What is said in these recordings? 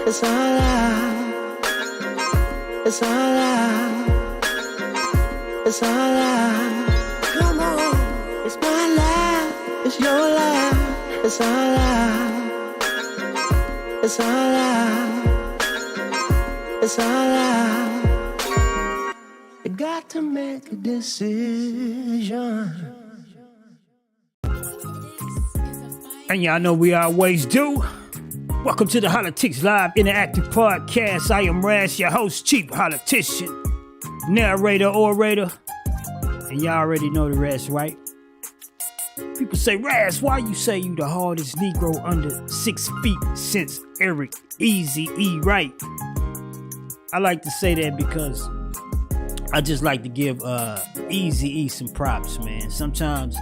It's all love. It's all love. It's all love. Come on. It's my life. It's your life. It's all love. It's all love. It's all love. You got to make a decision. And y'all know we always do. Welcome to the Holla-tics Live Interactive Podcast. I am Raz, your host, chief politician, narrator, orator. And y'all already know the rest, right? People say, Raz, why you say you the hardest Negro under 6 feet since Eric Eazy-E, right? I like to say that because I just like to give Eazy-E some props, man. Sometimes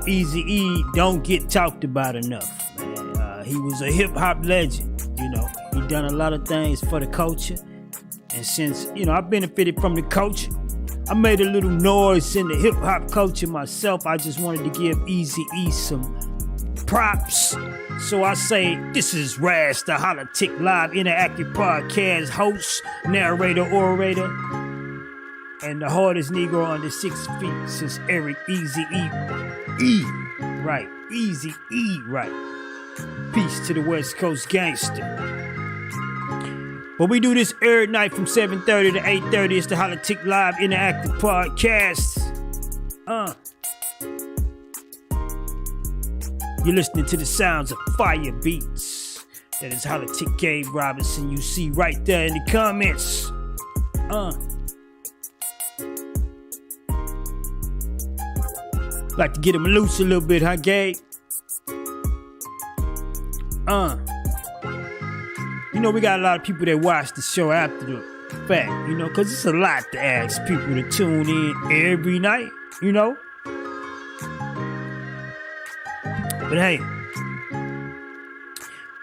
Eazy-E don't get talked about enough, man. He was a hip-hop legend, you know. He done a lot of things for the culture. And since, you know, I benefited from the culture, I made a little noise in the hip-hop culture myself. I just wanted to give Eazy-E some props. So I say, this is Raz, the Holla-tics Live Interactive Podcast host, narrator, orator, and the hardest Negro under 6 feet since Eric Eazy-E. Right, Eazy-E, right. Peace to the West Coast gangster. But we do this every night from 7:30 to 8:30. It's the Holla-tics Live Interactive Podcast. You're listening to the sounds of fire beats. That is Holla-tics Gabe Robinson. You see right there in the comments. Like to get him loose a little bit, huh, Gabe? You know, we got a lot of people that watch the show after the fact, you know, because it's a lot to ask people to tune in every night, you know? But hey,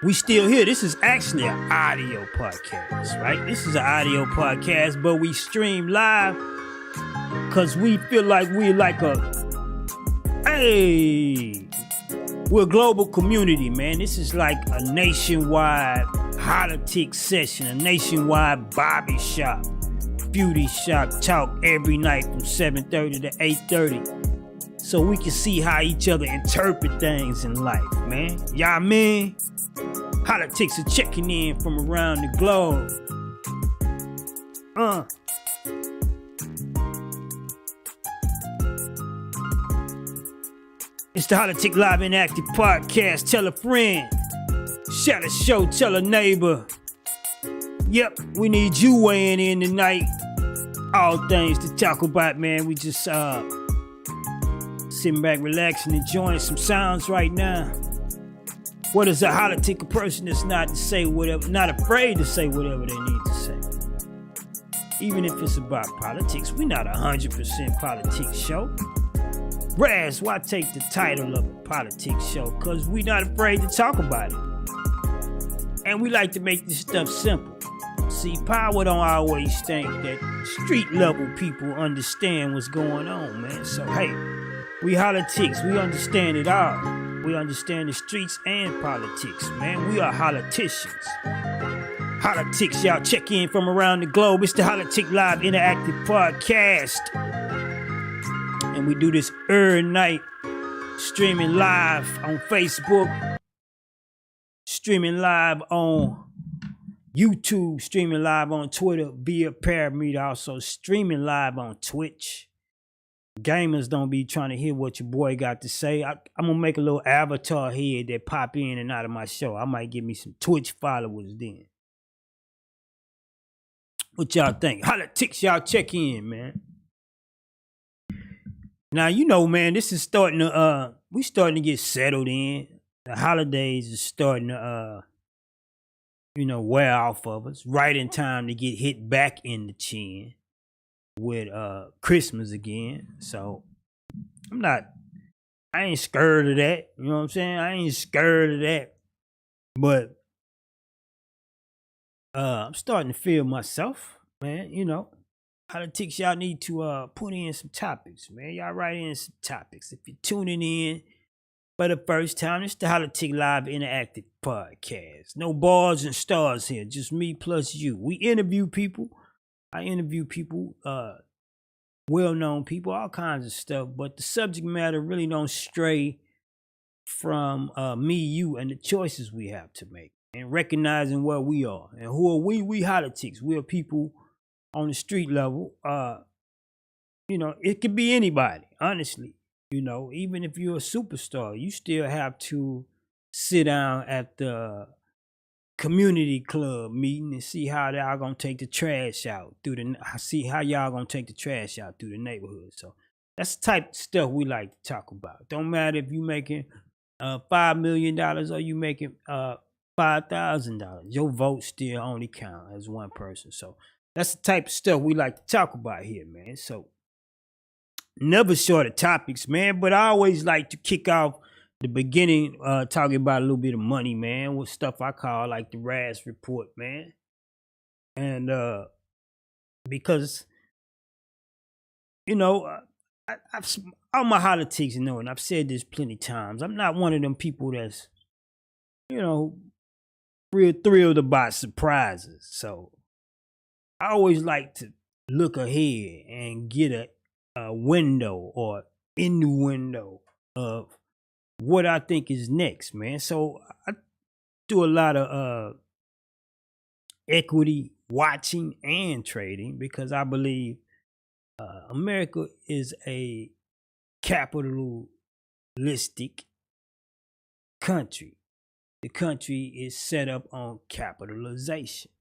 we still here. This is actually an audio podcast, right? This is an audio podcast, but we stream live because we feel like we're like we're a global community, man. This is like a nationwide Holla-tics session, a nationwide Bobby shop, beauty shop talk every night from 7:30 to 8:30. So we can see how each other interpret things in life, man. Y'all mean? Holla-tics are checking in from around the globe. It's the Holla-tics Live Interactive Podcast. Tell a friend. Share the show. Tell a neighbor. Yep, we need you weighing in tonight. All things to talk about, man. We just sitting back, relaxing, enjoying some sounds right now. What is a Holla-tics? A person that's not afraid to say whatever they need to say. Even if it's about politics. We're not 100% politics show. Raz, why take the title of a politics show? Because we're not afraid to talk about it. And we like to make this stuff simple. See, power don't always think that street level people understand what's going on, man. So, hey, we Holla-tics, we understand it all. We understand the streets and politics, man. We are Holla-ticians. Holla-tics, y'all check in from around the globe. It's the Holla-tics Live Interactive Podcast. And we do this every night, streaming live on Facebook, streaming live on YouTube, streaming live on Twitter via Parameter, also streaming live on Twitch. Gamers don't be trying to hear what your boy got to say. I'm going to make a little avatar here that pop in and out of my show. I might get me some Twitch followers then. What y'all think? Holla-tics, y'all check in, man. Now, you know, man, this is starting to, we starting to get settled in. The holidays is starting to, wear off of us. Right in time to get hit back in the chin with Christmas again. So, I ain't scared of that. You know what I'm saying? I ain't scared of that. But I'm starting to feel myself, man, you know. Holla-tics, y'all need to put in some topics, man. Y'all write in some topics. If you're tuning in For the first time, it's the Holla-tics Live Interactive Podcast. No bars and stars here, just me plus you. We interview people. I interview people, well-known people, all kinds of stuff, but the subject matter really don't stray from me, you, and the choices we have to make, and recognizing where we are. And who are we? We Hollatics. We are people on the street level. It could be anybody, honestly. Even if you're a superstar, you still have to sit down at the community club meeting and see how y'all gonna take the trash out through the neighborhood. So that's the type of stuff we like to talk about. Don't matter if you making $5 million or you making $5,000. Your vote still only count as one person. So that's the type of stuff we like to talk about here, man. So never short of topics, man, but I always like to kick off the beginning talking about a little bit of money, man, with stuff I call like the RAS report, man. And because I've all my Hollatics know, and I've said this plenty times, I'm not one of them people that's real thrilled about surprises. So I always like to look ahead and get a window or innuendo of what I think is next, man. So I do a lot of equity watching and trading because I believe America is a capitalistic country. The country is set up on capitalization.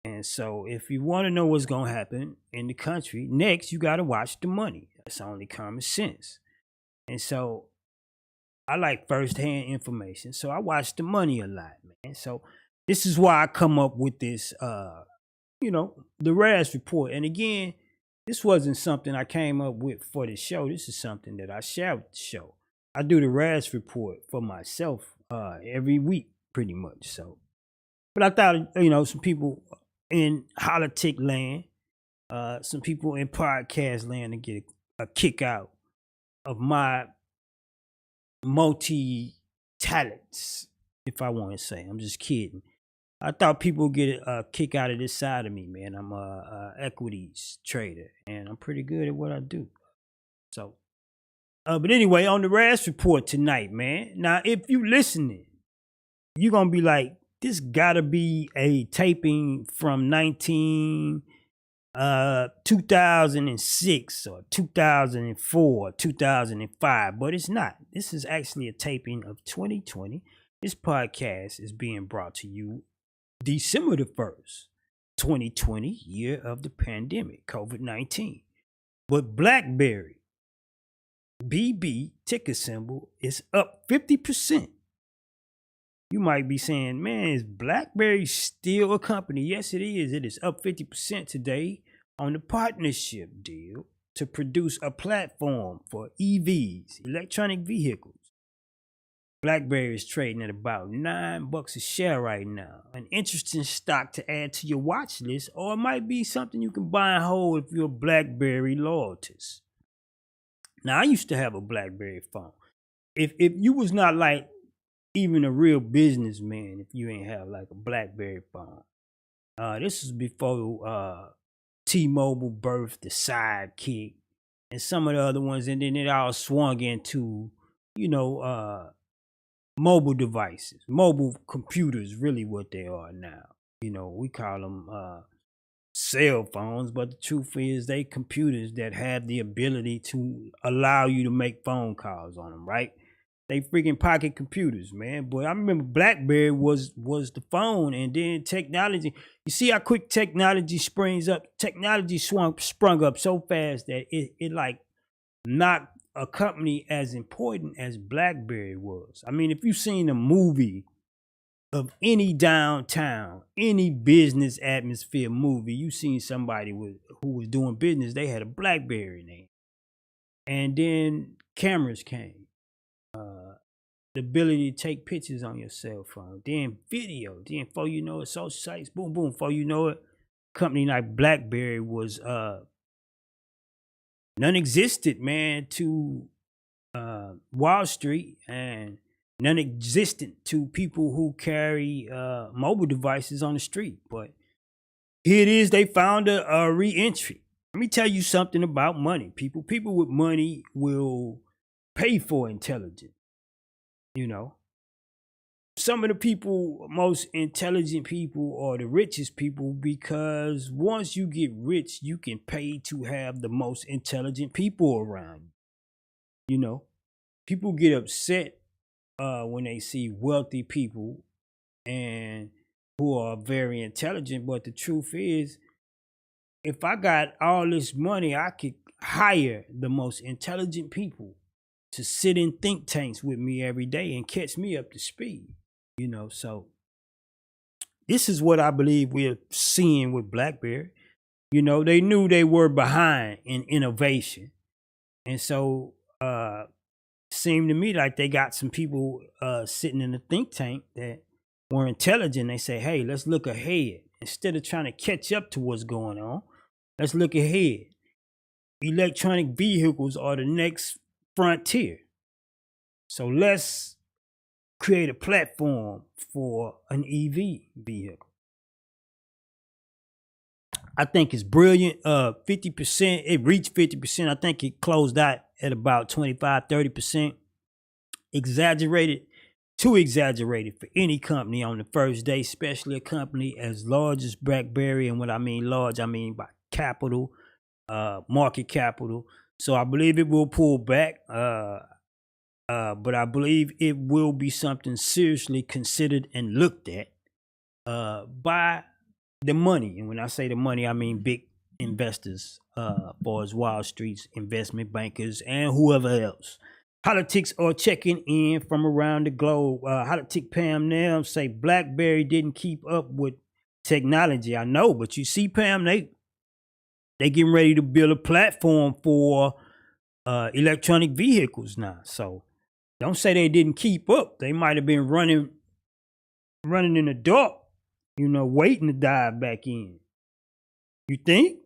And so if you want to know what's going to happen in the country, next you got to watch the money. That's only common sense. And so I like firsthand information. So I watch the money a lot, man. So this is why I come up with this, the RAS report. And again, this wasn't something I came up with for the show. This is something that I share with the show. I do the RAS report for myself every week, pretty much. So, but I thought, some people in Holla-tic land, some people in podcast land to get a kick out of my multi-talents, if I want to say. I'm just kidding. I thought people would get a kick out of this side of me, man. I'm a equities trader, and I'm pretty good at what I do. So, but anyway, on the RAS report tonight, man. Now, if you listening, you're going to be like, this gotta be a taping from 2006 or 2004, 2005, but it's not. This is actually a taping of 2020. This podcast is being brought to you December the 1st, 2020, year of the pandemic, COVID-19. But BlackBerry, BB ticker symbol, is up 50%. You might be saying, man, is BlackBerry still a company? Yes, it is. It is up 50% today on the partnership deal to produce a platform for EVs, electronic vehicles. BlackBerry is trading at about $9 a share right now. An interesting stock to add to your watch list, or it might be something you can buy and hold if you're a BlackBerry loyalist. Now, I used to have a BlackBerry phone. If you was not like even a real businessman, if you ain't have like a BlackBerry phone. This is before T-Mobile birthed the Sidekick and some of the other ones, and then it all swung into, mobile devices, mobile computers, really what they are now. We call them cell phones, but the truth is they computers that have the ability to allow you to make phone calls on them, right? They freaking pocket computers, man. But I remember BlackBerry was the phone, and then technology. You see how quick technology springs up. Technology sprung up so fast that it like knocked a company as important as BlackBerry was. I mean, if you've seen a movie of any downtown, any business atmosphere movie, you've seen somebody who was doing business. They had a BlackBerry name, and then cameras came. The ability to take pictures on your cell phone, then video, then before you know it, social sites, boom, boom, before you know it, company like BlackBerry was non-existent, man, to Wall Street and non-existent to people who carry mobile devices on the street. But here it is, they found a re-entry. Let me tell you something about money, people. People with money will pay for intelligence. You know, some of the people, most intelligent people, are the richest people because once you get rich, you can pay to have the most intelligent people around you. You know, people get upset when they see wealthy people and who are very intelligent. But the truth is, if I got all this money, I could hire the most intelligent people to sit in think tanks with me every day and catch me up to speed. You know, so this is what I believe we're seeing with BlackBerry. You know, they knew they were behind in innovation. And so seemed to me like they got some people sitting in a think tank that were intelligent. They say, hey, let's look ahead. Instead of trying to catch up to what's going on, let's look ahead. Electronic vehicles are the next frontier. So let's create a platform for an EV vehicle. I think it's brilliant. 50%, it reached 50%. I think it closed out at about 25, 30%. Exaggerated, too exaggerated for any company on the first day, especially a company as large as BlackBerry. And when I mean large, I mean by capital, market capital. So I believe it will pull back. But I believe it will be something seriously considered and looked at by the money. And when I say the money, I mean big investors, for as Wall Street's investment bankers and whoever else. Hollatics are checking in from around the globe. Hollatic Pam now say BlackBerry didn't keep up with technology. I know, but you see, Pam, they getting ready to build a platform for electronic vehicles now. So don't say they didn't keep up. They might have been running in the dark, you know, waiting to dive back in. You think?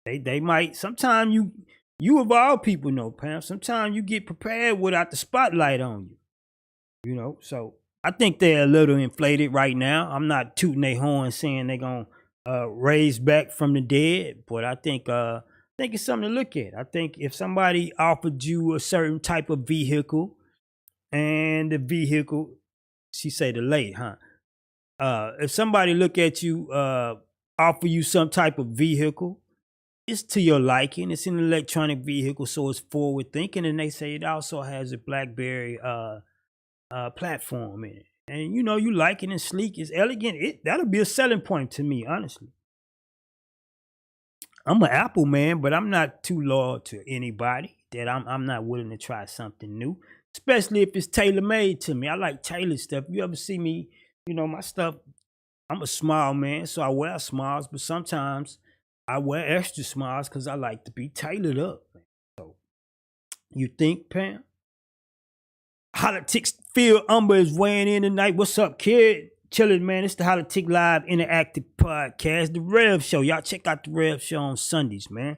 They might. Sometimes you of all people know, Pam, sometimes you get prepared without the spotlight on you. You know, so I think they're a little inflated right now. I'm not tooting their horn saying they're gonna raise back from the dead, but I think it's something to look at. I think if somebody offered you a certain type of vehicle, and the vehicle, she say the late, huh? If somebody look at you, offer you some type of vehicle, it's to your liking. It's an electronic vehicle, so it's forward thinking, and they say it also has a BlackBerry platform in it. And you know, you like it and sleek, it's elegant. That'll be a selling point to me, honestly. I'm an Apple man, but I'm not too loyal to anybody that I'm not willing to try something new, especially if it's tailor made to me. I like tailored stuff. You ever see me, you know, my stuff, I'm a small man, so I wear smalls, but sometimes I wear extra smalls because I like to be tailored up. So you think, Pam? Hollatics, Phil Umber is weighing in tonight. What's up, kid? Chilling, man. It's the Holla-tics Live Interactive Podcast, the Rev Show. Y'all check out the Rev Show on Sundays, man.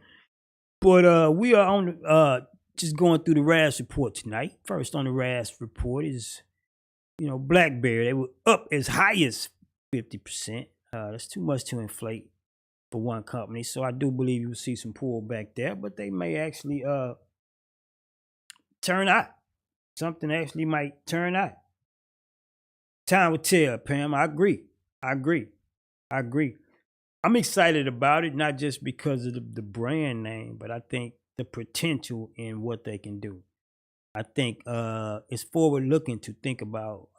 But we are on just going through the RAS report tonight. First on the RAS report is, you know, BlackBerry. They were up as high as 50%. That's too much to inflate for one company. So I do believe you will see some pullback there, but they may actually turn out. Something actually might turn out. Time will tell, Pam. I agree. I'm excited about it, not just because of the brand name, but I think the potential in what they can do. I think it's forward looking to think about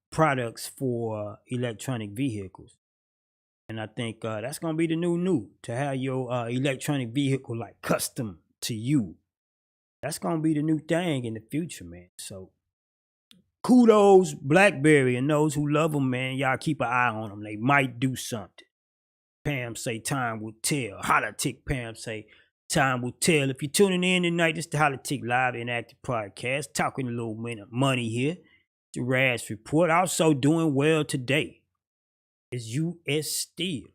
products for electronic vehicles. And I think that's going to be the new to have your electronic vehicle like custom to you. That's going to be the new thing in the future, man. So kudos, BlackBerry, and those who love them, man. Y'all keep an eye on them. They might do something. Pam say time will tell. Holla-tics, Pam say time will tell. If you're tuning in tonight, it's the Holla-tics Live Interactive Podcast. Talking a little minute money here. The RAS report. Also doing well today is US Steel.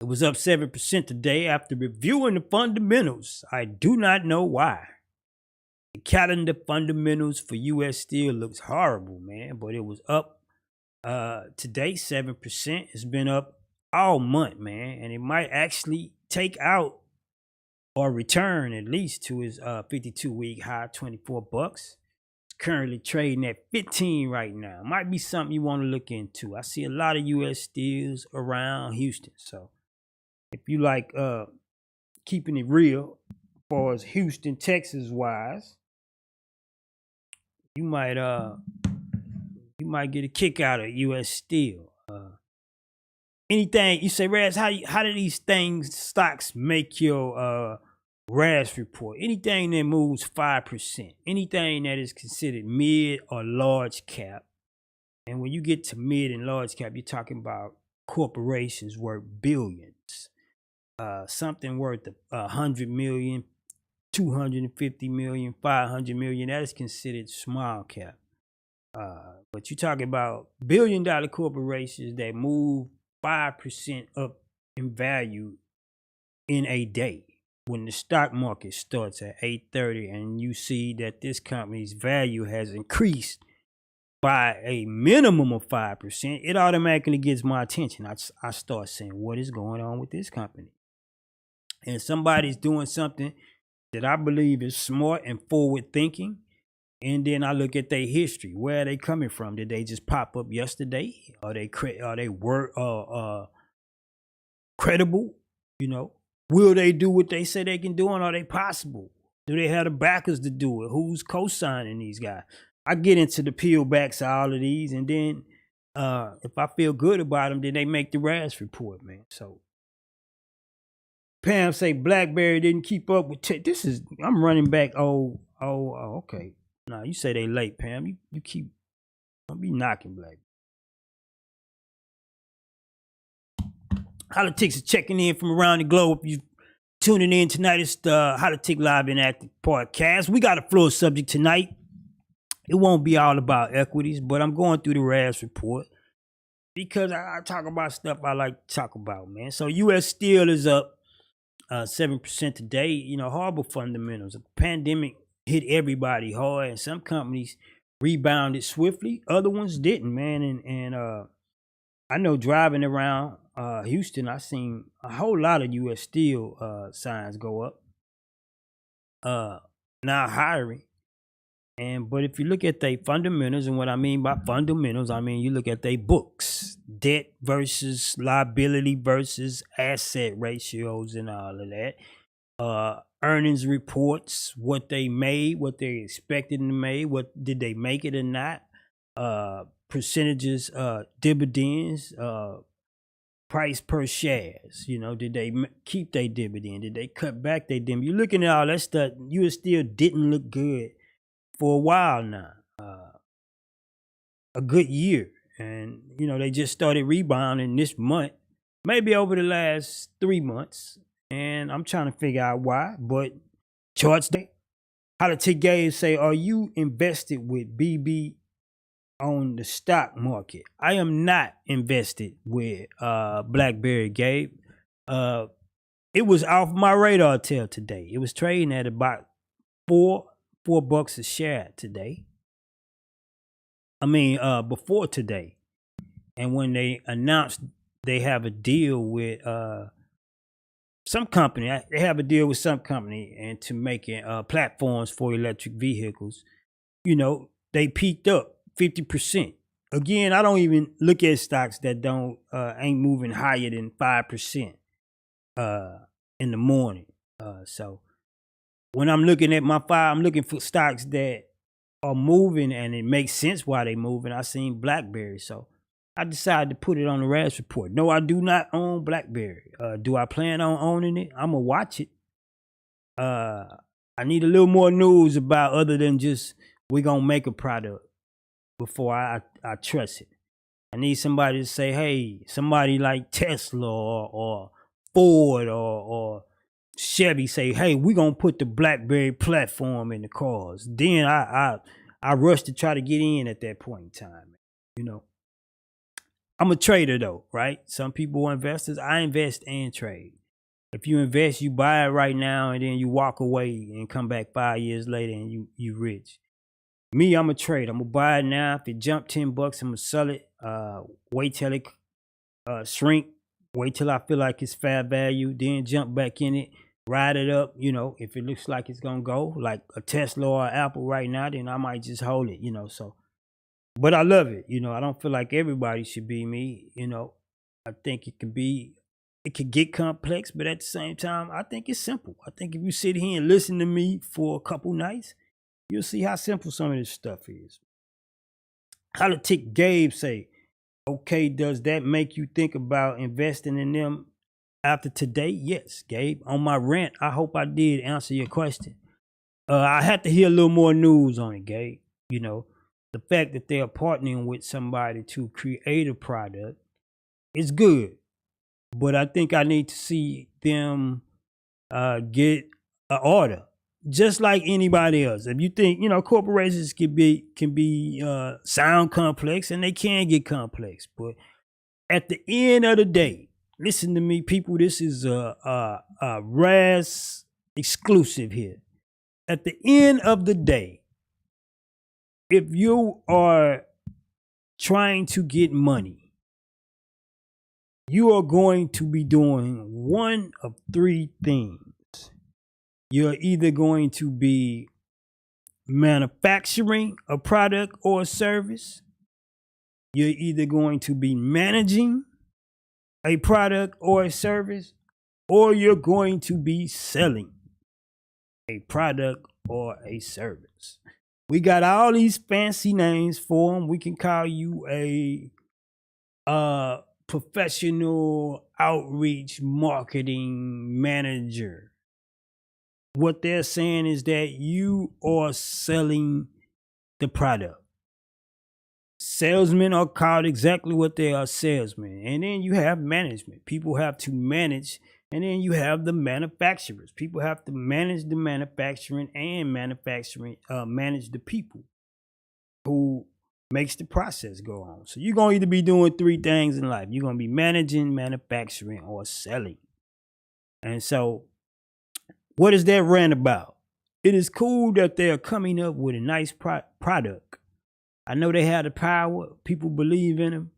It was up 7% today after reviewing the fundamentals. I do not know why. The calendar fundamentals for U.S. Steel looks horrible, man, but it was up today 7%. It's been up all month, man, and it might actually take out or return at least to his 52-week high, 24 bucks. It's currently trading at 15 right now. Might be something you want to look into. I see a lot of U.S. Steels around Houston, so if you like keeping it real as far as Houston, Texas wise, you might get a kick out of U.S. Steel. Anything you say, Raz? How do these stocks make your RAS report? Anything that moves 5%, anything that is considered mid or large cap, and when you get to mid and large cap, you're talking about corporations worth billions. Something worth 100 million, 250 million, 500 million, that is considered small cap. But you're talking about billion-dollar corporations that move 5% up in value in a day. When the stock market starts at 8:30 and you see that this company's value has increased by a minimum of 5%, it automatically gets my attention. I start saying, what is going on with this company? And somebody's doing something that I believe is smart and forward thinking. And then I look at their history. Where are they coming from? Did they just pop up yesterday? Are they credible? You know, will they do what they say they can do, and are they possible? Do they have the backers to do it? Who's co-signing these guys? I get into the peel backs of all of these, and then if I feel good about them, then they make the RAS report, man. So Pam say BlackBerry didn't keep up with this is I'm running back. Oh, okay. No, you say they late, Pam. You keep don't be knocking BlackBerry. Holla-tics is checking in from around the globe. If you tuning in tonight, it's the Holla-tics Live in Active podcast. We got a floor subject tonight. It won't be all about equities, but I'm going through the RAS report because I talk about stuff I like to talk about, man. So U.S. Steel is up 7% today. You know, horrible fundamentals. The pandemic hit everybody hard, and some companies rebounded swiftly. Other ones didn't, man. And I know driving around Houston, I seen a whole lot of U.S. Steel signs go up. Now hiring. But if you look at their fundamentals, and what I mean by fundamentals, I mean you look at their books, debt versus liability versus asset ratios and all of that. Earnings reports, what they made, what they expected to make, what did they make it or not? Percentages, dividends, price per shares. You know, did they keep their dividend? Did they cut back their dividend? You're looking at all that stuff. U.S. Steel didn't look good for a while now, a good year. And, you know, they just started rebounding this month, maybe over the last 3 months. And I'm trying to figure out why, but charts day. Holla-tics Gabe say, are you invested with BB on the stock market? I am not invested with BlackBerry, Gabe. It was off my radar till today. It was trading at about $4 a share today. I mean, before today. And when they announced they have a deal with some company, they have a deal with some company and to making platforms for electric vehicles, you know, they peaked up 50%. Again, I don't even look at stocks that ain't moving higher than 5% in the morning. So when I'm looking at my five, I'm looking for stocks that are moving and it makes sense why they moving. I seen BlackBerry, so I decided to put it on the RAS report. No, I do not own BlackBerry. Do I plan on owning it? I'm gonna watch it. I need a little more news about other than just we're gonna make a product before I trust it. I need somebody to say, hey, somebody like Tesla or Ford or Chevy say, hey, we're gonna put the BlackBerry platform in the cars. Then I rush to try to get in at that point in time. You know, I'm a trader though, right? Some people are investors. I invest and trade. If you invest, you buy it right now and then you walk away and come back 5 years later and you rich. Me, I'm a trade. I'm gonna buy it now. If it jump $10, I'm gonna sell it. Wait till it shrink. Wait till I feel like it's fair value. Then jump back in it. Ride it up. If it looks like it's gonna go like a Tesla or Apple right now, then I might just hold it. So. But I love it. I don't feel like everybody should be me. I think it could get complex, but at the same time, I think it's simple. I think if you sit here and listen to me for a couple nights, you'll see how simple some of this stuff is. Holla-tics Gabe say, okay, does that make you think about investing in them after today? Yes, Gabe. On my rant, I hope I did answer your question. I had to hear a little more news on it, Gabe. The fact that they are partnering with somebody to create a product is good. But I think I need to see them get an order. Just like anybody else. If you think, corporations can be sound complex, and they can get complex. But at the end of the day, listen to me, people, this is a RAS exclusive here. At the end of the day, if you are trying to get money, you are going to be doing one of three things. You're either going to be manufacturing a product or a service. You're either going to be managing a product or a service, or you're going to be selling a product or a service. We got all these fancy names for them. We can call you a professional outreach marketing manager. What they're saying is that you are selling the product. Salesmen are called exactly what they are, salesmen. And then you have management. People have to manage. And then you have the manufacturers. People have to manage the manufacturing and manage the people who makes the process go on. So you're going to either be doing three things in life. You're going to be managing, manufacturing, or selling. And so what is that rant about? It is cool that they're coming up with a nice product. I know they have the power. People believe in them.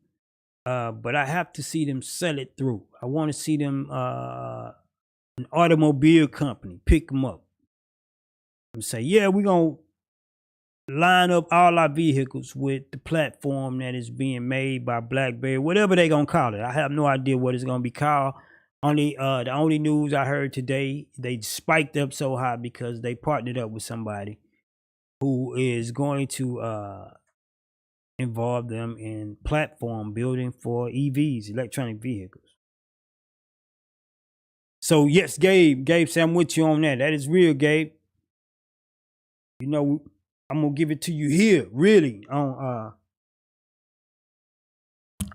But I have to see them sell it through. I want to see them, an automobile company, pick them up and say, yeah, we're going to line up all our vehicles with the platform that is being made by BlackBerry, whatever they're going to call it. I have no idea what it's going to be called. The only news I heard today, they spiked up so high because they partnered up with somebody who is going to involve them in platform building for EVs, electronic vehicles. So yes, Gabe say I'm with you on that. That is real, Gabe. I'm gonna give it to you here, really, on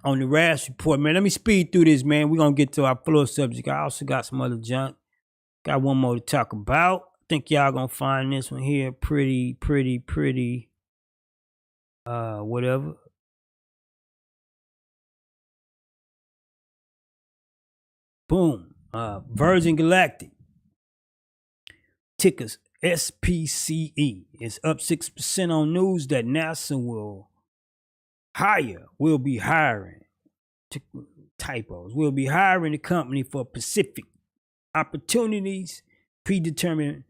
the RAS report, man. Let me speed through this, man. We're gonna get to our floor subject. I also got some other junk. Got one more to talk about. I think y'all gonna find this one here pretty whatever. Boom. Virgin Galactic, ticker SPCE, is up 6% on news that NASA will be hiring. Typos. Will be hiring the company for Pacific opportunities predetermined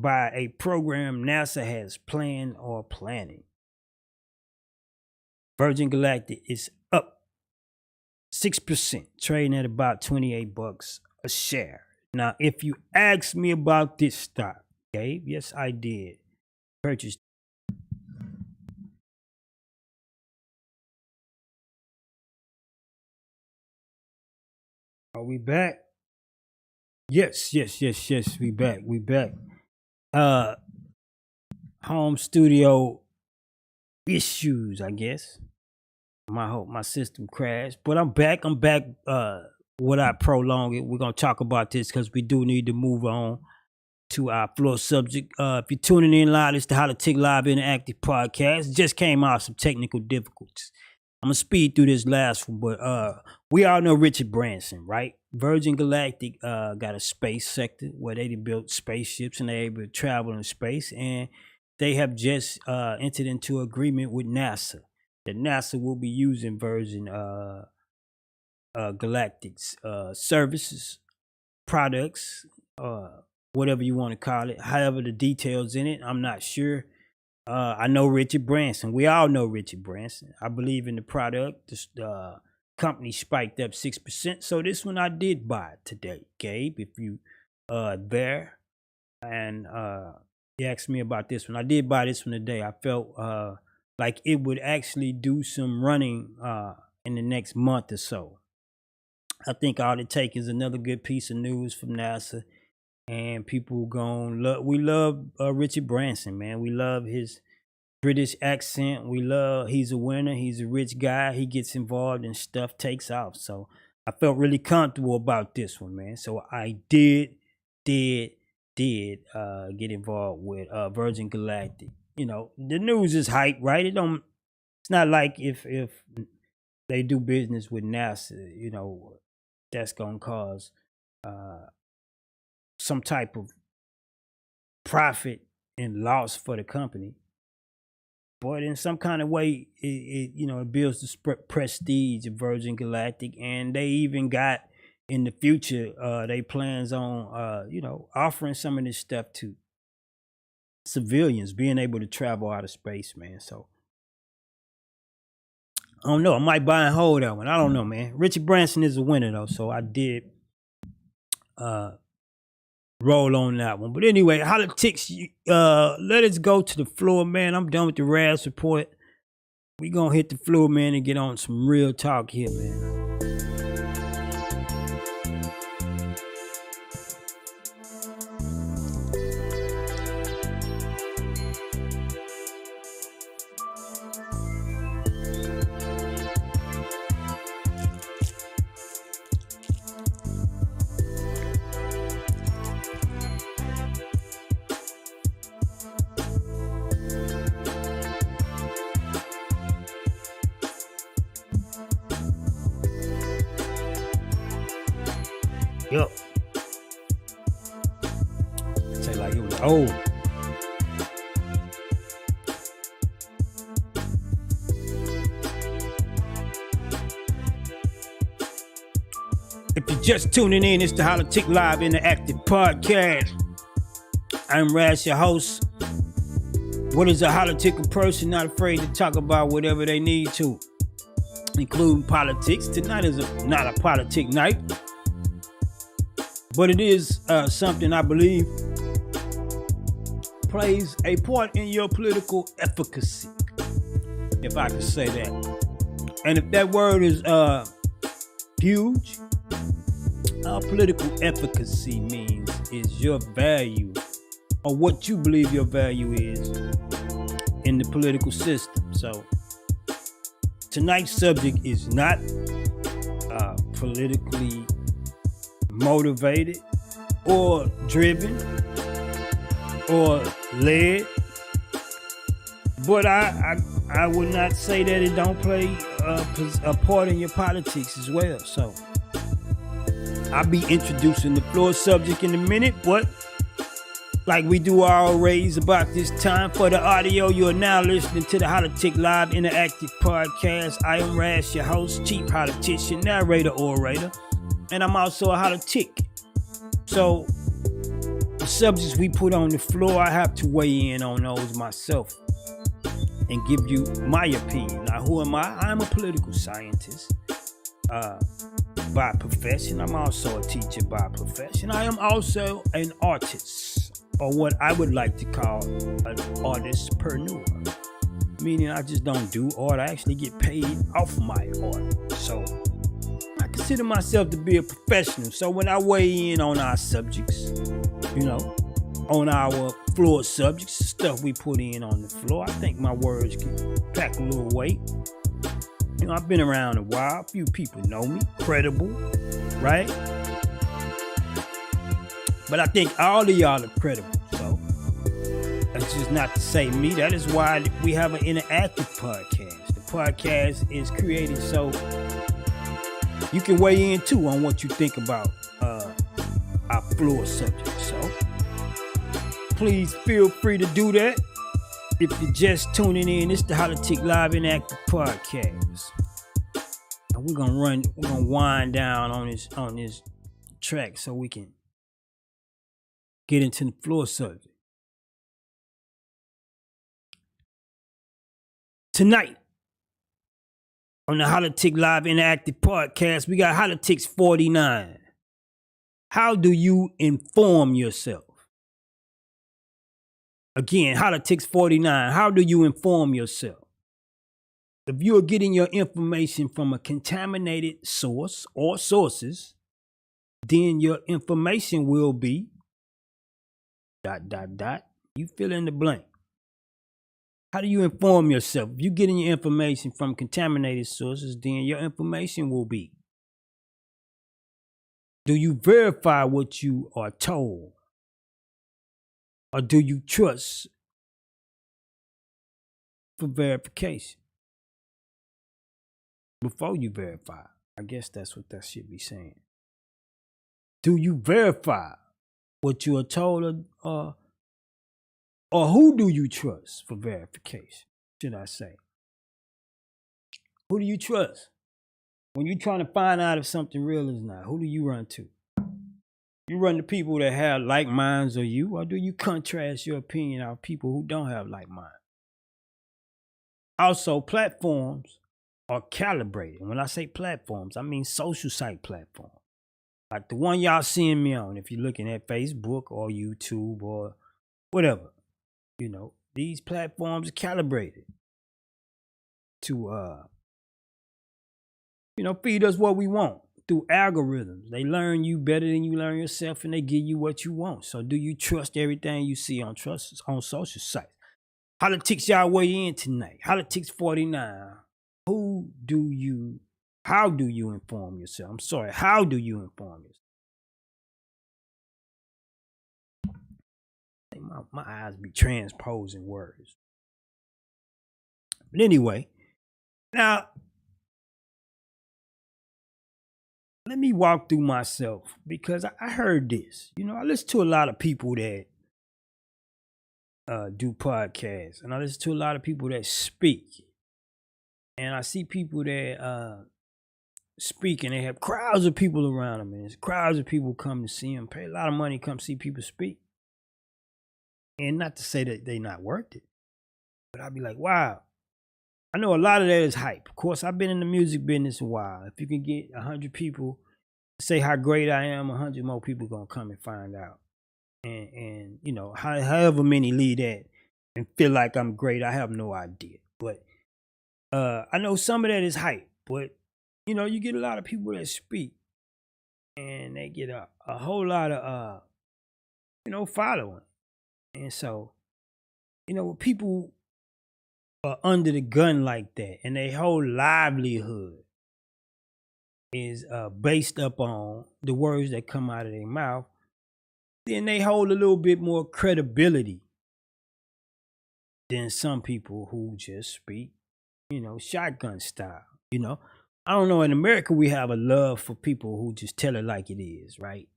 by a program NASA has planned or planning. Virgin Galactic is up 6%, trading at about $28 a share. Now, if you ask me about this stock, Gabe, yes, I did purchase. Are we back? Yes, we back. Home studio issues, I guess. My system crashed, but I'm back. Without prolong it, we're gonna talk about this because we do need to move on to our floor subject. If you're tuning in live, it's the Holla-tics Live Interactive Podcast. Just came out some technical difficulties. I'm gonna speed through this last one, but we all know Richard Branson, right? Virgin Galactic got a space sector where they built spaceships and they're able to travel in space. And they have just entered into agreement with NASA that NASA will be using Virgin Galactic's services, products, whatever you want to call it. However, the details in it, I'm not sure. I know Richard Branson. We all know Richard Branson. I believe in the product. The company spiked up 6%. So this one I did buy today, Gabe. If you there and you asked me about this one, I did buy this one today. I felt like it would actually do some running in the next month or so. I think all it takes is another good piece of news from NASA, and people we love Richard Branson, man. We love his British accent. He's a winner. He's a rich guy. He gets involved and stuff takes off. So I felt really comfortable about this one, man. So I did get involved with Virgin Galactic. You know, the news is hype, right? It's not like if they do business with NASA, you know, that's gonna cause some type of profit and loss for the company. But in some kind of way, it builds the prestige of Virgin Galactic, and they even got in the future they plans on offering some of this stuff to civilians, being able to travel out of space, man. So I don't know. I might buy and hold that one. I don't know, man. Richard Branson is a winner though, so I did roll on that one. But anyway, Hollatics, let us go to the floor, man. I'm done with the Raz report. We gonna hit the floor, man, and get on some real talk here, man. Yup. Say like it was old. If you're just tuning in, it's the Holla-tics Live Interactive Podcast. I'm Raz, your host. What is a Holla-tics person not afraid to talk about whatever they need to, including politics? Tonight is not a politic night, but it is something I believe plays a part in your political efficacy, if I can say that. And if that word is huge, political efficacy means is your value, or what you believe your value is in the political system. So tonight's subject is not politically motivated or driven or led, but I would not say that it don't play a part in your politics as well. So I'll be introducing the floor subject in a minute, but like we do always about this time, for the audio, you are now listening to the Holla-tics Live Interactive Podcast. I am Raz, your host, chief politician, narrator, orator, and I'm also a Holla-tic. So the subjects we put on the floor, I have to weigh in on those myself and give you my opinion. Now, who am I? I'm a political scientist by profession. I'm also a teacher by profession. I am also an artist, or what I would like to call an artistpreneur, meaning I just don't do art. I actually get paid off my art. So I consider myself to be a professional. So when I weigh in on our subjects, on our floor subjects, stuff we put in on the floor, I think my words can pack a little weight. I've been around a while. A few people know me. Credible, right? But I think all of y'all are credible. So that's just not to say me. That is why we have an interactive podcast. The podcast is created so You can weigh in too on what you think about our floor subject. So please feel free to do that. If you're just tuning in, it's the Holla-tics Live Interactive Podcast. And we're gonna wind down on this track so we can get into the floor subject. Tonight, on the Holla-tics Live Interactive Podcast, we got Hollatics 49. How do you inform yourself? Again, Hollatics 49. How do you inform yourself? If you're getting your information from a contaminated source or sources, then your information will be ... You fill in the blank. How do you inform yourself? If you're getting your information from contaminated sources, then your information will be. Do you verify what you are told? Or do you trust for verification? Before you verify. I guess that's what that should be saying. Do you verify what you are told, or who do you trust for verification, should I say? Who do you trust? When you're trying to find out if something real is not, who do you run to? You run to people that have like minds or you, or do you contrast your opinion out of people who don't have like minds? Also, platforms are calibrated. When I say platforms, I mean social site platforms. Like the one y'all seeing me on, if you're looking at Facebook or YouTube or whatever. You know, these platforms are calibrated to, feed us what we want through algorithms. They learn you better than you learn yourself, and they give you what you want. So do you trust everything you see on social sites? Hollatics y'all weigh in tonight. Hollatics 49. How do you inform yourself? I'm sorry, how do you inform yourself? My eyes be transposing words. But anyway, now, let me walk through myself, because I heard this. I listen to a lot of people that do podcasts, and I listen to a lot of people that speak. And I see people that speak, and they have crowds of people around them, and there's crowds of people come to see them, pay a lot of money to come see people speak. And not to say that they're not worth it, but I'd be like, wow. I know a lot of that is hype. Of course, I've been in the music business a while. If you can get 100 people to say how great I am, 100 more people gonna come and find out. And however many lead that and feel like I'm great, I have no idea. But I know some of that is hype. But you get a lot of people that speak, and they get a whole lot of following. And so, when people are under the gun like that, and their whole livelihood is based upon the words that come out of their mouth, then they hold a little bit more credibility than some people who just speak, shotgun style. I don't know, in America we have a love for people who just tell it like it is, right?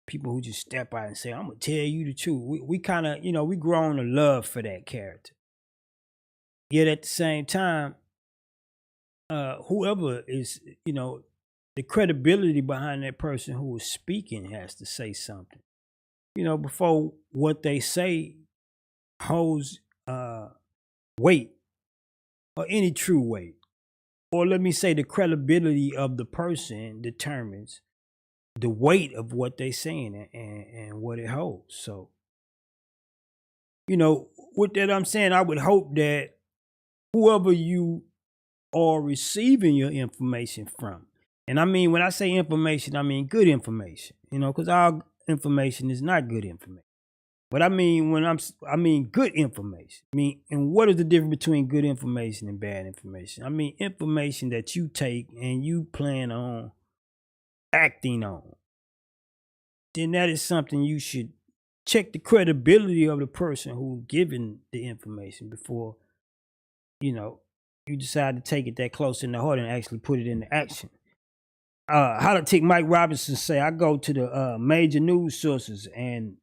People who just step out and say, I'm gonna tell you the truth. We kind of, we grown a love for that character. Yet at the same time, whoever is, the credibility behind that person who is speaking has to say something. Before what they say holds weight, or any true weight. Or let me say, the credibility of the person determines the weight of what they're saying and what it holds. So, with that I'm saying, I would hope that whoever you are receiving your information from, and I mean, when I say information, I mean good information, because all information is not good information. But I mean, I mean good information. And what is the difference between good information and bad information? I mean, information that you take and you plan on acting on. Then that is something you should check the credibility of the person who's giving the information before, you decide to take it that close in the heart and actually put it into action. Holla-tics Mike Robinson say, I go to the major news sources and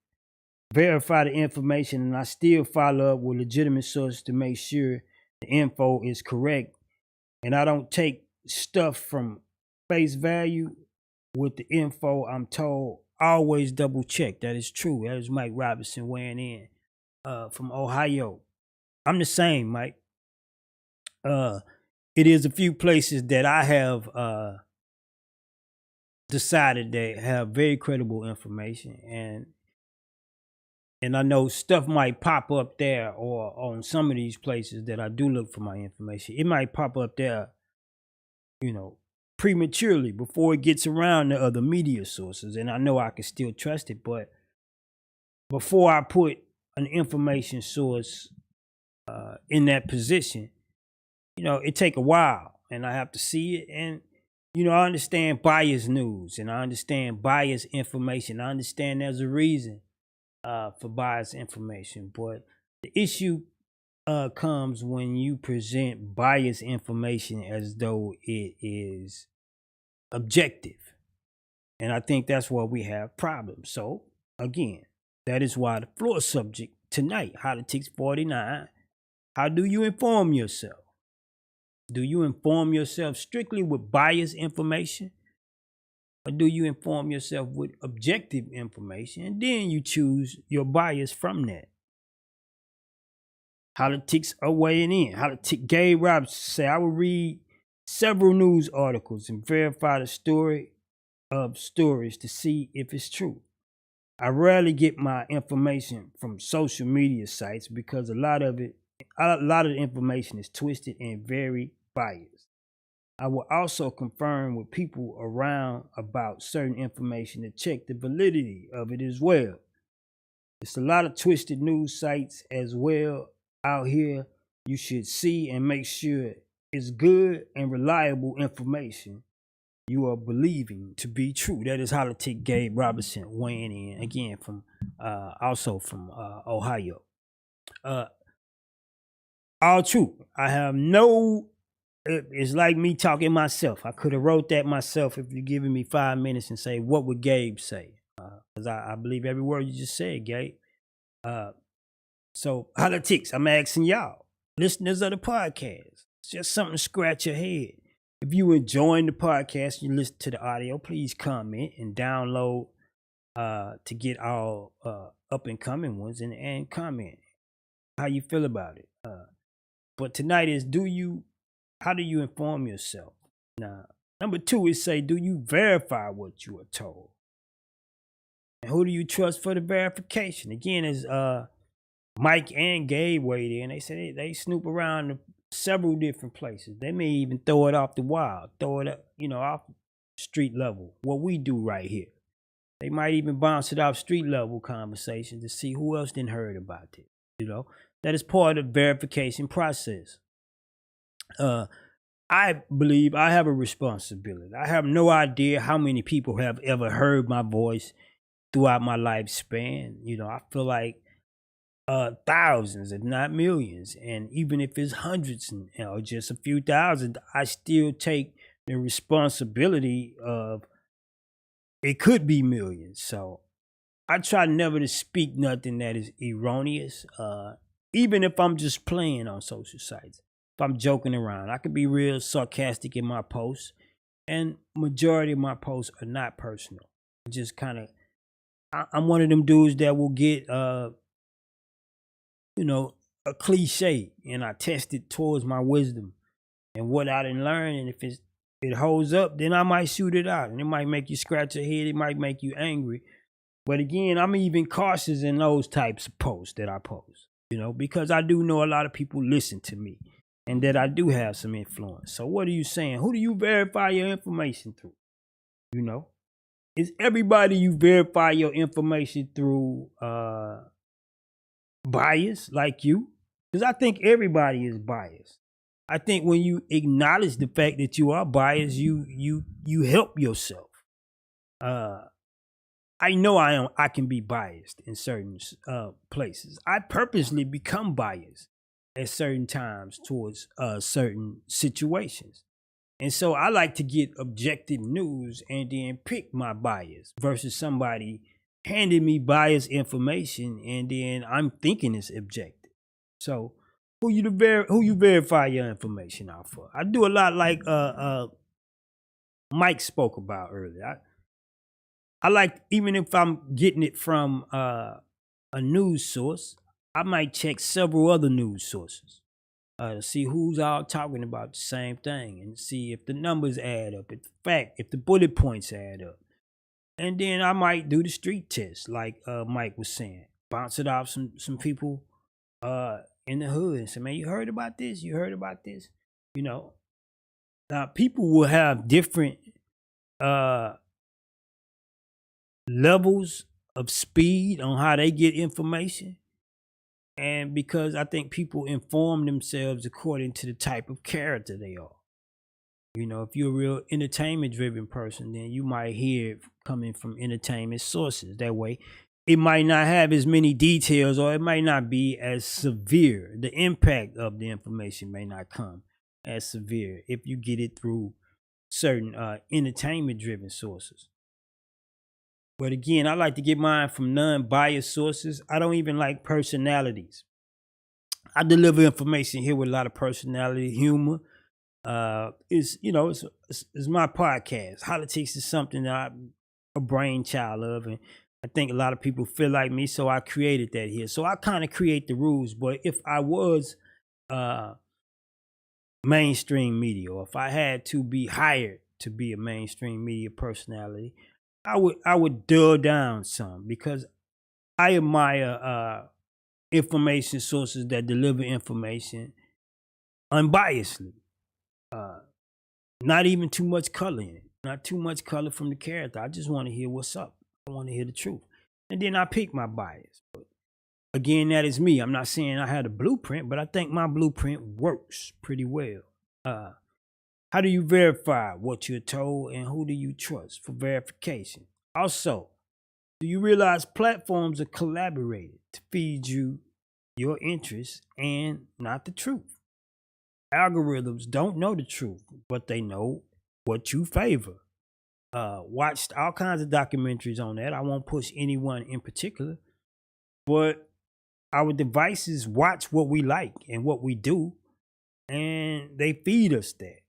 verify the information, and I still follow up with legitimate sources to make sure the info is correct. And I don't take stuff from face value with the info I'm told. Always double check. That is true. That is Mike Robinson weighing in from Ohio. I'm the same, Mike. It is a few places that I have decided they have very credible information, and I know stuff might pop up there, or on some of these places that I do look for my information, it might pop up there, prematurely before it gets around to other media sources, and I know I can still trust it. But before I put an information source in that position, it take a while, and I have to see it. And I understand biased news, and I understand biased information. I understand there's a reason for biased information, but the issue comes when you present biased information as though it is objective, and I think that's where we have problems. So again, that is why the floor subject tonight, Hollatics 49. How do you inform yourself? Do you inform yourself strictly with biased information? Or do you inform yourself with objective information, and then you choose your bias from that? Hollatics are weighing in. Hollatic Gabe Robinson say, I will read several news articles and verify the story of stories to see if it's true. I rarely get my information from social media sites because a lot of the information is twisted and very biased. I will also confirm with people around about certain information to check the validity of it as well. It's a lot of twisted news sites as well out here. You should see and make sure it's good and reliable information you are believing to be true. That is Hollatic Gabe Robinson weighing in again from also from Ohio. All true. I have no. It's like me talking myself. I could have wrote that myself if you're giving me 5 minutes and say, what would Gabe say? Because I believe every word you just said, Gabe. So, Hollatics, I'm asking y'all, listeners of the podcast, it's just something to scratch your head. If you enjoying the podcast, you listen to the audio, please comment and download to get all up and coming ones and comment how you feel about it. But tonight is, how do you inform yourself? Now, number 2 is say, do you verify what you are told? And who do you trust for the verification? Again, as Mike and Gabe weighed in, they said they snoop around several different places. They may even throw it off the wild, throw it up, off street level, what we do right here. They might even bounce it off street level conversation to see who else didn't heard about it. That is part of the verification process. I believe I have a responsibility. I have no idea how many people have ever heard my voice throughout my lifespan. I feel like thousands, if not millions. And even if it's hundreds or just a few thousand, I still take the responsibility of it could be millions. So I try never to speak nothing that is erroneous, even if I'm just playing on social sites. If I'm joking around, I could be real sarcastic in my posts, and majority of my posts are not personal. Just kind of, I'm one of them dudes that will get, a cliche, and I test it towards my wisdom and what I didn't learn. And if it holds up, then I might shoot it out, and it might make you scratch your head. It might make you angry. But again, I'm even cautious in those types of posts that I post, because I do know a lot of people listen to me and that I do have some influence. So what are you saying? Who do you verify your information through? Is everybody you verify your information through bias like you? Because I think everybody is biased. I think when you acknowledge the fact that you are biased, you help yourself. I know I can be biased in certain places. I purposely become biased at certain times towards certain situations. And so I like to get objective news and then pick my bias versus somebody handing me biased information and then I'm thinking it's objective. So who you verify your information out for? I do a lot like Mike spoke about earlier. I like, even if I'm getting it from a news source, I might check several other news sources to see who's all talking about the same thing and see if the numbers add up, if the bullet points add up. And then I might do the street test, like Mike was saying, bounce it off some people in the hood and say, man, you heard about this? You heard about this? You know, now people will have different levels of speed on how they get information. And because I think people inform themselves according to the type of character they are. You know, if you're a real entertainment driven person, then you might hear it coming from entertainment sources. That way, it might not have as many details or it might not be as severe. The impact of the information may not come as severe if you get it through certain entertainment driven sources. But again, I like to get mine from non-biased sources. I don't even like personalities. I deliver information here with a lot of personality, humor. It's my podcast. Holla-tics is something that I'm a brainchild of, and I think a lot of people feel like me, so I created that here. So I kind of create the rules. But if I was mainstream media, or if I had to be hired to be a mainstream media personality, I would dull down some because I admire information sources that deliver information unbiasedly. Not even too much color in it. Not too much color from the character. I just want to hear what's up. I want to hear the truth. And then I pick my bias. But again, that is me. I'm not saying I had a blueprint, but I think my blueprint works pretty well. How do you verify what you're told and who do you trust for verification? Also, do you realize platforms are collaborated to feed you your interests and not the truth? Algorithms don't know the truth, but they know what you favor. Watched all kinds of documentaries on that. I won't push anyone in particular, but our devices watch what we like and what we do, and they feed us that.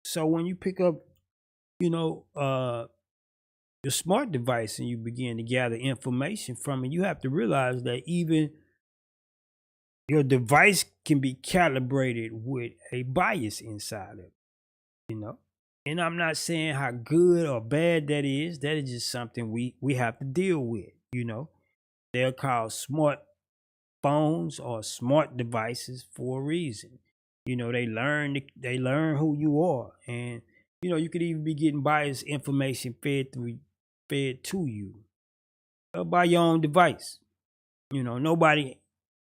So when you pick up, your smart device and you begin to gather information from it, you have to realize that even your device can be calibrated with a bias inside of it. And I'm not saying how good or bad that is. That is just something we have to deal with. They're called smart phones or smart devices for a reason. They learn who you are, and you could even be getting biased information fed to you by your own device. Nobody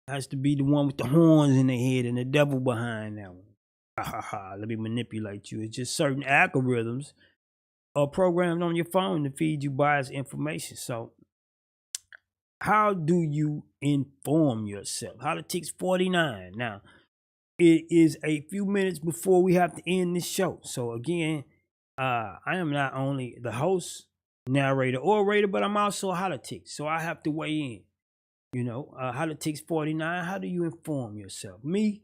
has to be the one with the horns in their head and the devil behind that one. Ha ha ha, let me manipulate you. It's just certain algorithms are programmed on your phone to feed you biased information. So how do you inform yourself? Hollatics 49. Now, it is a few minutes before we have to end this show. So again, I am not only the host, narrator, orator, but I'm also a Hollatics. So I have to weigh in. Hollatics 49. How do you inform yourself? Me,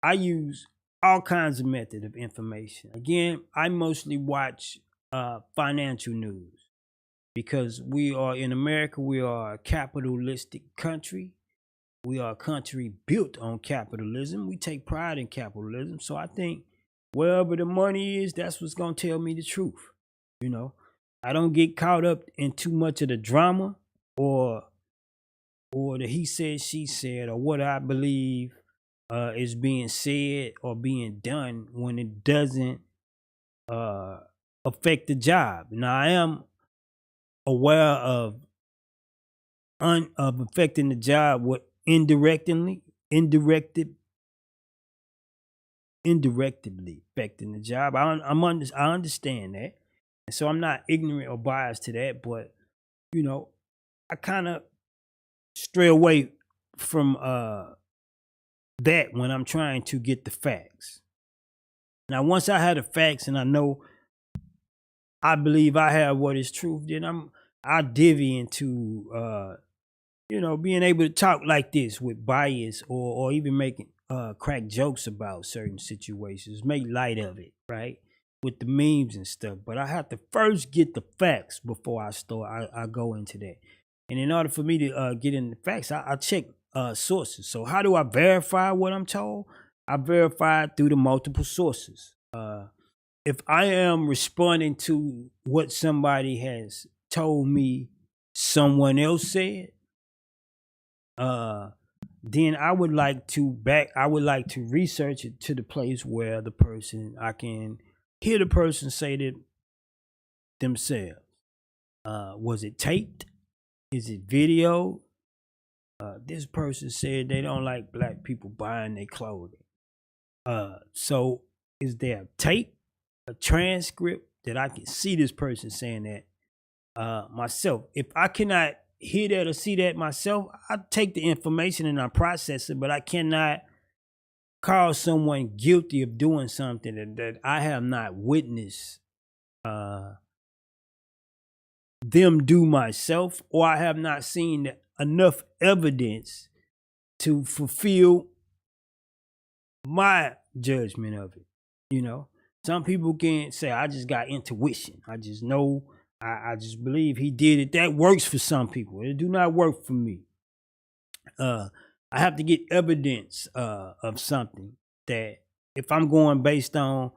I use all kinds of method of information. Again, I mostly watch financial news because we are in America. We are a capitalistic country. We are a country built on capitalism. We take pride in capitalism. So I think wherever the money is, that's what's going to tell me the truth. I don't get caught up in too much of the drama or the he said, she said, or what I believe is being said or being done when it doesn't affect the job. Now, I am aware of affecting the job with indirectly affecting the job. I understand that, and so I'm not ignorant or biased to that. But I kind of stray away from that when I'm trying to get the facts. Now, once I have the facts and I believe I have what is truth, then I divvy into being able to talk like this with bias or even making crack jokes about certain situations, make light of it, right? With the memes and stuff. But I have to first get the facts before I go into that. And in order for me to get in the facts, I check sources. So how do I verify what I'm told? I verify it through the multiple sources. If I am responding to what somebody has told me someone else said, then I would like to research it to the place where I can hear the person say it themselves. Was it taped? Is it video? This person said they don't like black people buying their clothing. So is there a tape, a transcript that I can see this person saying that myself? If I cannot hear that or see that myself, I take the information and I process it, but I cannot call someone guilty of doing something that I have not witnessed them do myself, or I have not seen enough evidence to fulfill my judgment of it. Some people can say, I just got intuition. I just know, I just believe he did it. That works for some people. It do not work for me. I have to get evidence of something that if I'm going based on,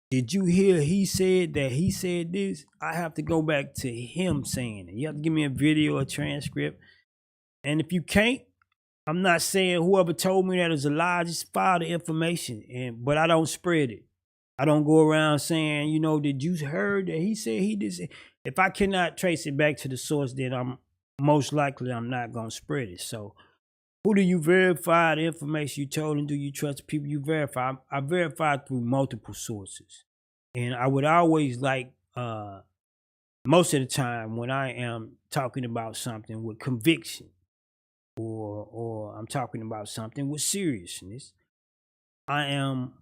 did you hear he said this? I have to go back to him saying it. You have to give me a video, a transcript. And if you can't, I'm not saying whoever told me that is a lie, just file the information. But I don't spread it. I don't go around saying, did you heard that he said he did? If I cannot trace it back to the source, then I'm not going to spread it. So who do you verify the information you told, and do you trust the people you verify? I verify through multiple sources. And I would always like, most of the time when I am talking about something with conviction or I'm talking about something with seriousness, I am,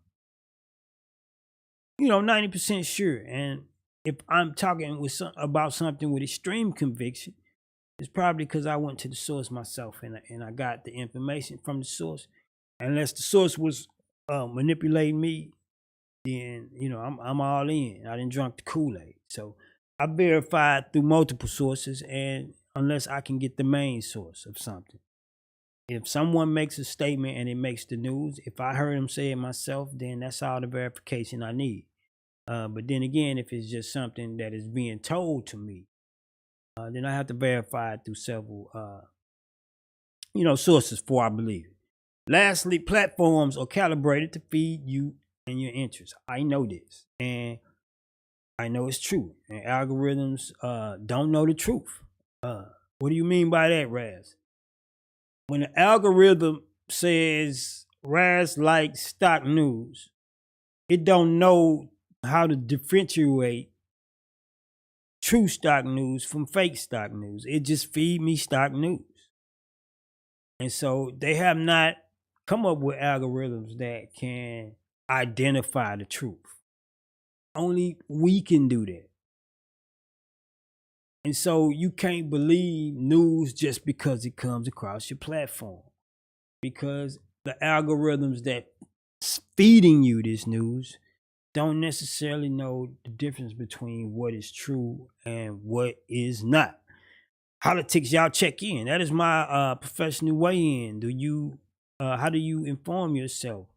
90% sure. And if I'm talking about something with extreme conviction, it's probably because I went to the source myself and I got the information from the source. Unless the source was manipulating me, then I'm all in. I didn't drunk the Kool-Aid. So I verified through multiple sources, and unless I can get the main source of something. If someone makes a statement and it makes the news, if I heard them say it myself, then that's all the verification I need. But then again, if it's just something that is being told to me, then I have to verify it through several, sources before I believe it. Lastly, platforms are calibrated to feed you and your interests. I know this, and I know it's true. And algorithms don't know the truth. What do you mean by that, Raz? When the algorithm says Raz likes stock news, it don't know how to differentiate true stock news from fake stock news. It just feed me stock news. And so they have not come up with algorithms that can identify the truth. Only we can do that. And so you can't believe news just because it comes across your platform. Because the algorithms that's feeding you this news don't necessarily know the difference between what is true and what is not. Hollatics, y'all check in. That is my professional way in. How do you inform yourself?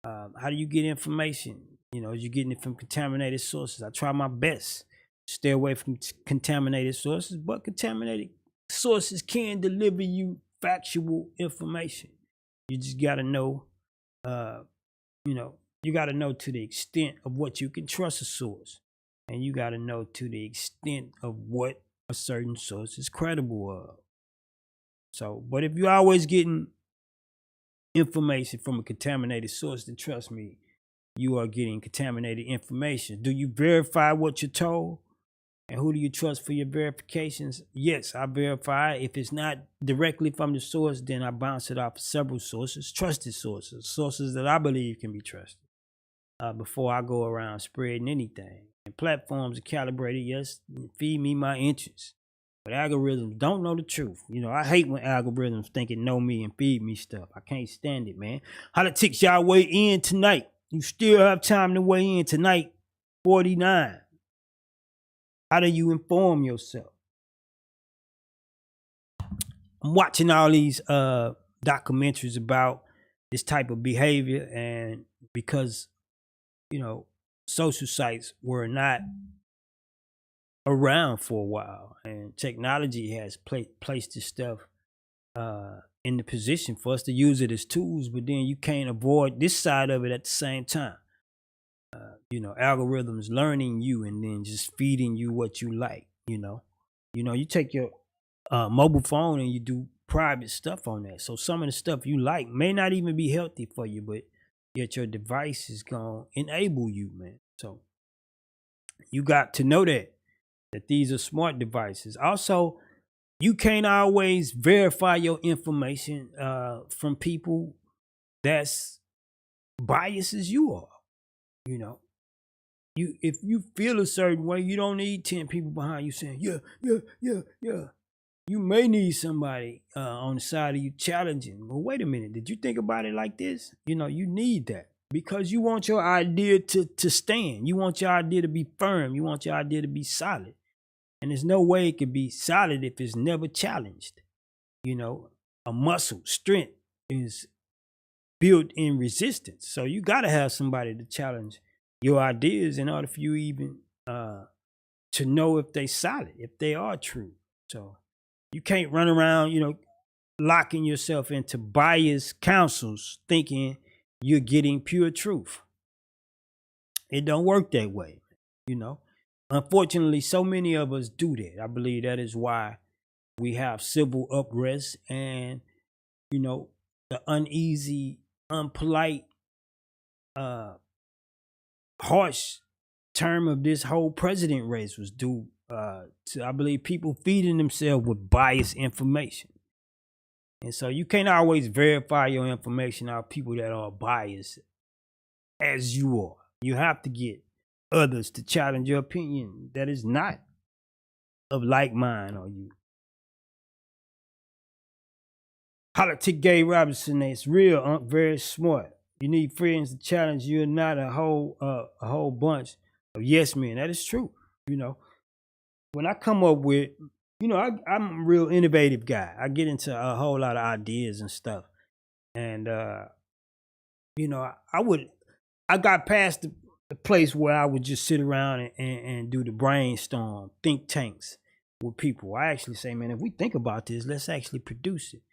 How do you get information? You're getting it from contaminated sources. I try my best to stay away from contaminated sources, but contaminated sources can deliver you factual information. You just got to know, you got to know to the extent of what you can trust a source. And you got to know to the extent of what a certain source is credible of. So, but if you're always getting information from a contaminated source, then trust me, you are getting contaminated information. Do you verify what you're told? And who do you trust for your verifications? Yes, I verify. If it's not directly from the source, then I bounce it off several sources, trusted sources that I believe can be trusted. before I go around spreading anything. And platforms are calibrated, yes, feed me my interests. But algorithms don't know the truth. I hate when algorithms think it know me and feed me stuff. I can't stand it, man. Hollatics, y'all weigh in tonight. You still have time to weigh in tonight. 49. How do you inform yourself? I'm watching all these documentaries about this type of behavior, and because social sites were not around for a while, and technology has placed this stuff in the position for us to use it as tools, but then you can't avoid this side of it at the same time. Algorithms learning you and then just feeding you what you like. You take your mobile phone and you do private stuff on that. So some of the stuff you like may not even be healthy for you, but yet your device is gonna enable you, man. So you got to know that these are smart devices. Also, you can't always verify your information from people that's biased as you are. If you feel a certain way, you don't need 10 people behind you saying, yeah. You may need somebody on the side of you challenging. Well, wait a minute. Did you think about it like this? You need that because you want your idea to stand. You want your idea to be firm. You want your idea to be solid. And there's no way it could be solid if it's never challenged. A muscle strength is built in resistance. So you got to have somebody to challenge your ideas in order for you even to know if they solid, if they are true. So you can't run around, locking yourself into biased counsels thinking you're getting pure truth. It don't work that way, Unfortunately, so many of us do that. I believe that is why we have civil unrest and, the uneasy, unpolite, harsh term of this whole president race was due to, I believe, people feeding themselves with biased information. And so you can't always verify your information out of people that are biased as you are. You have to get others to challenge your opinion that is not of like mind or you. Holla-tics Gay Robinson, it's real, very smart. You need friends to challenge you and not a whole bunch of yes men. That is true. When I come up with, I'm a real innovative guy. I get into a whole lot of ideas and stuff. And, I got past the place where I would just sit around and do the brainstorm, think tanks with people. I actually say, man, if we think about this, let's actually produce it.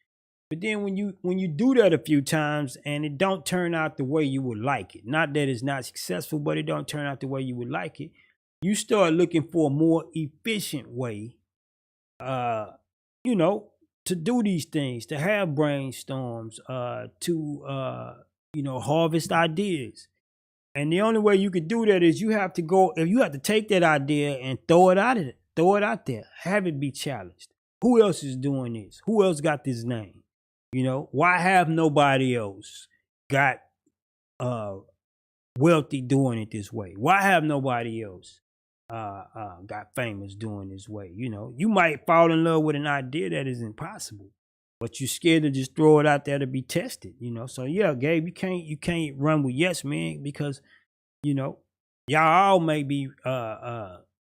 But then when you do that a few times and it don't turn out the way you would like it, not that it's not successful, but it don't turn out the way you would like it, you start looking for a more efficient way, to do these things, to have brainstorms, to harvest ideas. And the only way you could do that is you have to take that idea and throw it out there, have it be challenged. Who else is doing this? Who else got this name? Why have nobody else got wealthy doing it this way? Why have nobody else got famous doing this way? You might fall in love with an idea that is impossible, but you're scared to just throw it out there to be tested. So yeah, Gabe, you can't run with yes man because y'all all may be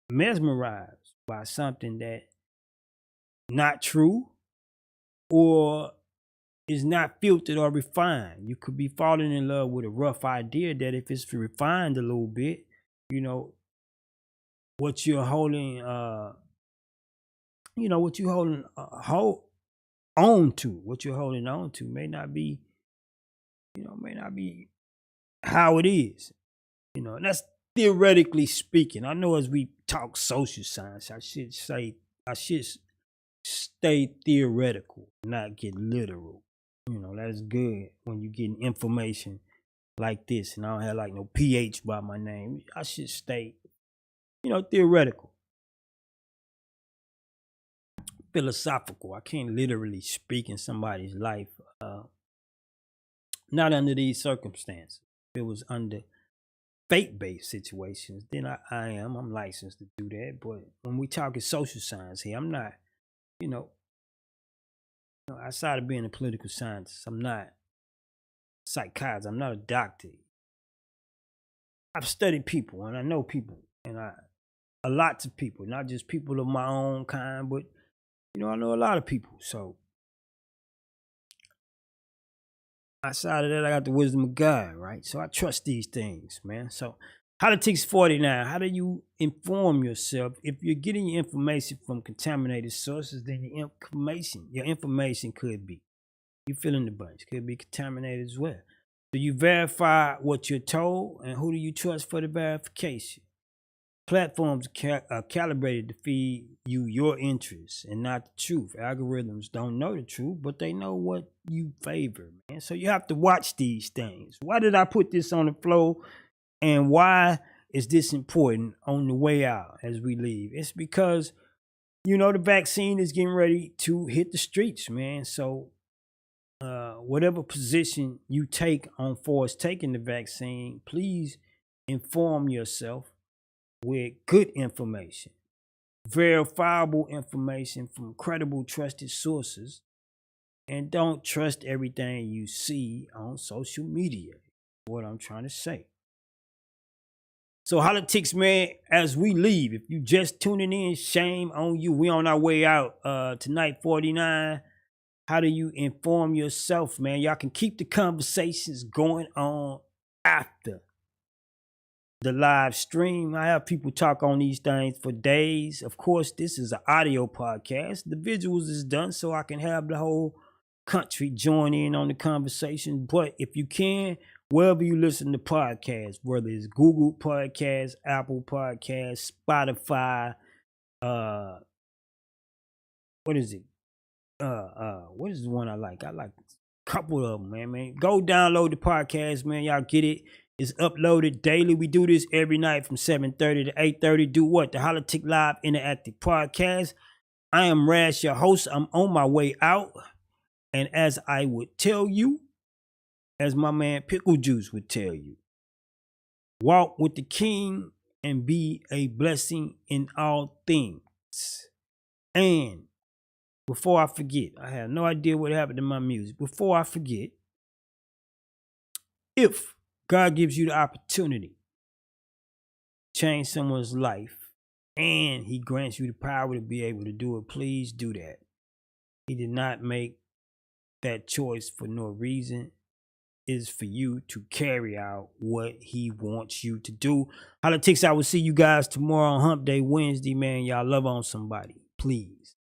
mesmerized by something that not true or is not filtered or refined. You could be falling in love with a rough idea that if it's refined a little bit, what you're holding on to may not be how it is. And that's theoretically speaking. I know as we talk social science, I should stay theoretical, not get literal. That's good when you getting information like this and I don't have like no PH by my name. I should stay, theoretical. Philosophical. I can't literally speak in somebody's life. Not under these circumstances. If it was under faith-based situations, then I'm licensed to do that. But when we talking social science here, I'm not, you know, outside of being a political scientist, I'm not a psychiatrist. I'm not a doctor. I've studied people and I know people, and a lots of people, not just people of my own kind, but I know a lot of people. So outside of that, I got the wisdom of God, right? So I trust these things, man. So Hollatics 49, how do you inform yourself? If you're getting your information from contaminated sources, then your information could be, you fill in the blanks, could be contaminated as well. Do you verify what you're told, and who do you trust for the verification? Platforms are calibrated to feed you your interests and not the truth. Algorithms don't know the truth, but they know what you favor, man. So you have to watch these things. Why did I put this on the flow? And why is this important on the way out as we leave? It's because, the vaccine is getting ready to hit the streets, man. So whatever position you take on for taking the vaccine, please inform yourself with good information, verifiable information from credible, trusted sources, and don't trust everything you see on social media. What I'm trying to say. So Hollatics, man, as we leave, if you just tuning in, shame on you. We on our way out tonight, 49. How do you inform yourself, man? Y'all can keep the conversations going on after the live stream. I have people talk on these things for days. Of course, this is an audio podcast. The visuals is done so I can have the whole country join in on the conversation. But if you can, wherever you listen to podcasts, whether it's Google Podcasts, Apple Podcasts, Spotify, what is it? What is the one I like? I like a couple of them, man. Go download the podcast, man. Y'all get it. It's uploaded daily. We do this every night from 7:30 to 8:30. Do what? The Holla-tics Live Interactive Podcast. I am Rash, your host. I'm on my way out. And as I would tell you, as my man Pickle Juice would tell you, walk with the King and be a blessing in all things. And before I forget, I have no idea what happened to my music. Before I forget, if God gives you the opportunity to change someone's life and he grants you the power to be able to do it, please do that. He did not make that choice for no reason. It is for you to carry out what he wants you to do. Hollatics, I will see you guys tomorrow on Hump Day Wednesday, man. Y'all love on somebody, please.